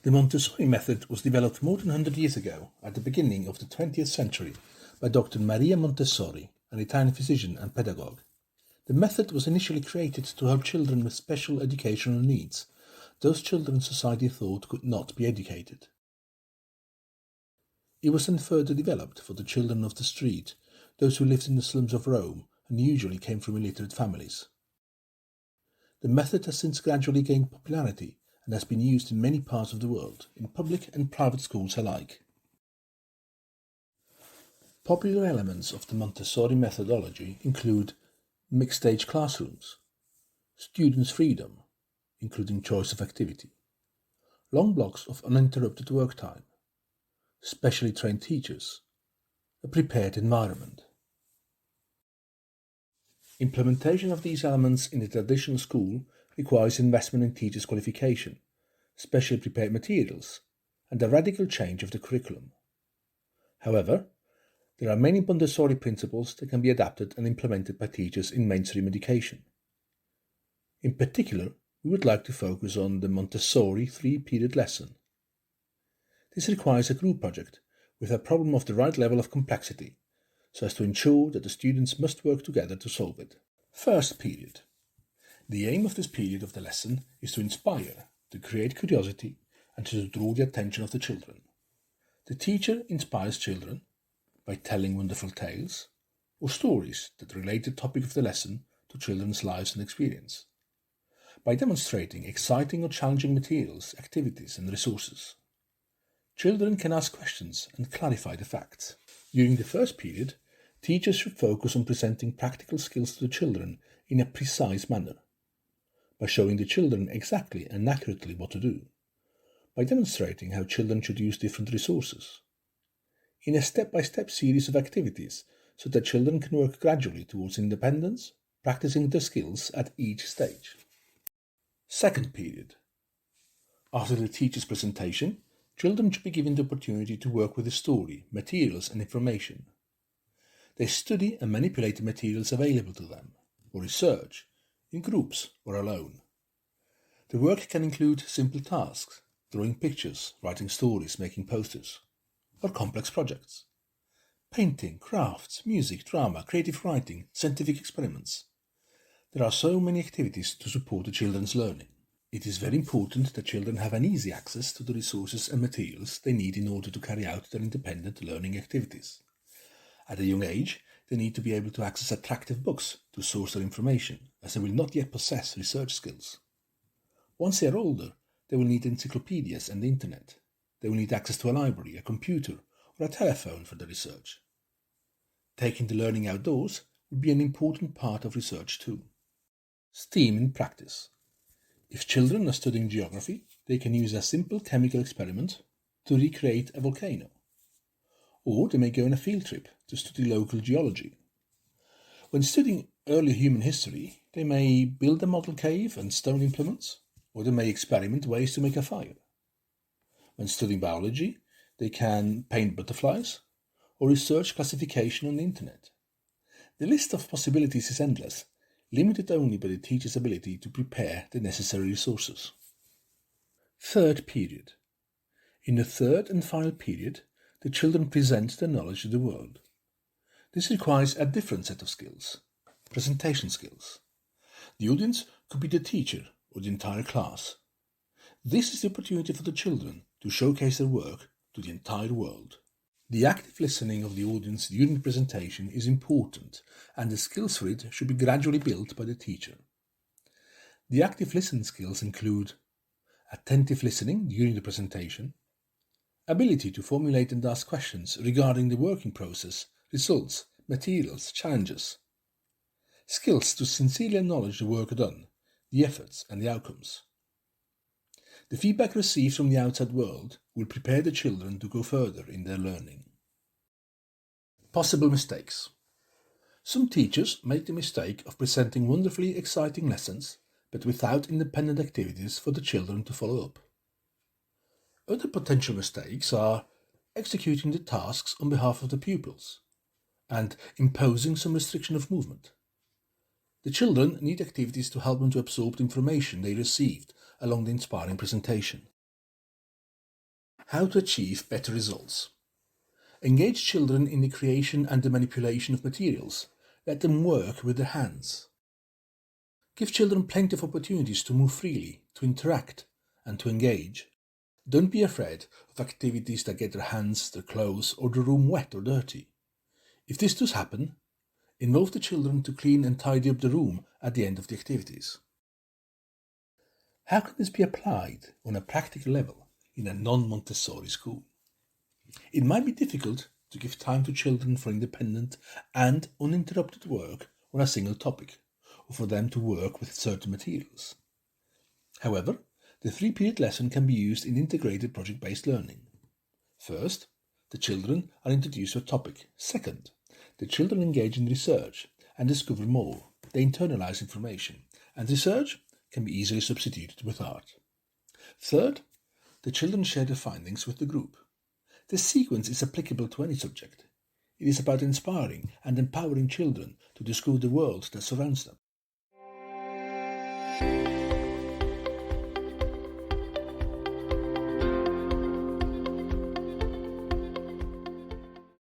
The Montessori method was developed more than 100 years ago, at the beginning of the 20th century, by Dr. Maria Montessori, an Italian physician and pedagogue. The method was initially created to help children with special educational needs, those children society thought could not be educated. It was then further developed for the children of the street, those who lived in the slums of Rome and usually came from illiterate families. The method has since gradually gained popularity and has been used in many parts of the world, in public and private schools alike. Popular elements of the Montessori methodology include mixed-age classrooms, students' freedom, including choice of activity, long blocks of uninterrupted work time, specially trained teachers, a prepared environment. Implementation of these elements in the traditional school requires investment in teachers' qualification, specially prepared materials, and a radical change of the curriculum. However, there are many Montessori principles that can be adapted and implemented by teachers in mainstream education. In particular, we would like to focus on the Montessori 3-period lesson. This requires a group project with a problem of the right level of complexity, so as to ensure that the students must work together to solve it. First period. The aim of this period of the lesson is to inspire, to create curiosity, and to draw the attention of the children. The teacher inspires children by telling wonderful tales or stories that relate the topic of the lesson to children's lives and experience, by demonstrating exciting or challenging materials, activities, and resources. Children can ask questions and clarify the facts. During the first period, teachers should focus on presenting practical skills to the children in a precise manner, by showing the children exactly and accurately what to do, by demonstrating how children should use different resources, in a step-by-step series of activities so that children can work gradually towards independence, practicing their skills at each stage. Second period. After the teacher's presentation, children should be given the opportunity to work with the story, materials, and information. They study and manipulate the materials available to them, or research, in groups or alone. The work can include simple tasks, drawing pictures, writing stories, making posters, or complex projects. Painting, crafts, music, drama, creative writing, scientific experiments. There are so many activities to support the children's learning. It is very important that children have an easy access to the resources and materials they need in order to carry out their independent learning activities. At a young age, they need to be able to access attractive books to source their information, as they will not yet possess research skills. Once they are older, they will need encyclopedias and the internet. They will need access to a library, a computer, or a telephone for their research. Taking the learning outdoors will be an important part of research too. STEAM in practice. If children are studying geography, they can use a simple chemical experiment to recreate a volcano. Or they may go on a field trip to study local geology. When studying early human history, they may build a model cave and stone implements, or they may experiment ways to make a fire. When studying biology, they can paint butterflies, or research classification on the internet. The list of possibilities is endless, limited only by the teacher's ability to prepare the necessary resources. Third period. In the third and final period, the children present their knowledge to the world. This requires a different set of skills, presentation skills. The audience could be the teacher or the entire class. This is the opportunity for the children to showcase their work to the entire world. The active listening of the audience during the presentation is important, and the skills for it should be gradually built by the teacher. The active listening skills include attentive listening during the presentation, ability to formulate and ask questions regarding the working process, results, materials, challenges, skills to sincerely acknowledge the work done, the efforts and the outcomes. The feedback received from the outside world will prepare the children to go further in their learning. Possible mistakes. Some teachers make the mistake of presenting wonderfully exciting lessons, but without independent activities for the children to follow up. Other potential mistakes are executing the tasks on behalf of the pupils and imposing some restriction of movement. The children need activities to help them to absorb the information they received along the inspiring presentation. How to achieve better results. Engage children in the creation and the manipulation of materials. Let them work with their hands. Give children plenty of opportunities to move freely, to interact, and to engage. Don't be afraid of activities that get their hands, their clothes, or the room wet or dirty. If this does happen, involve the children to clean and tidy up the room at the end of the activities. How can this be applied on a practical level in a non-Montessori school? It might be difficult to give time to children for independent and uninterrupted work on a single topic, or for them to work with certain materials. However, the 3-period lesson can be used in integrated project-based learning. First, the children are introduced to a topic. Second, the children engage in research and discover more. They internalize information, and research can be easily substituted with art. Third, the children share their findings with the group. This sequence is applicable to any subject. It is about inspiring and empowering children to discover the world that surrounds them.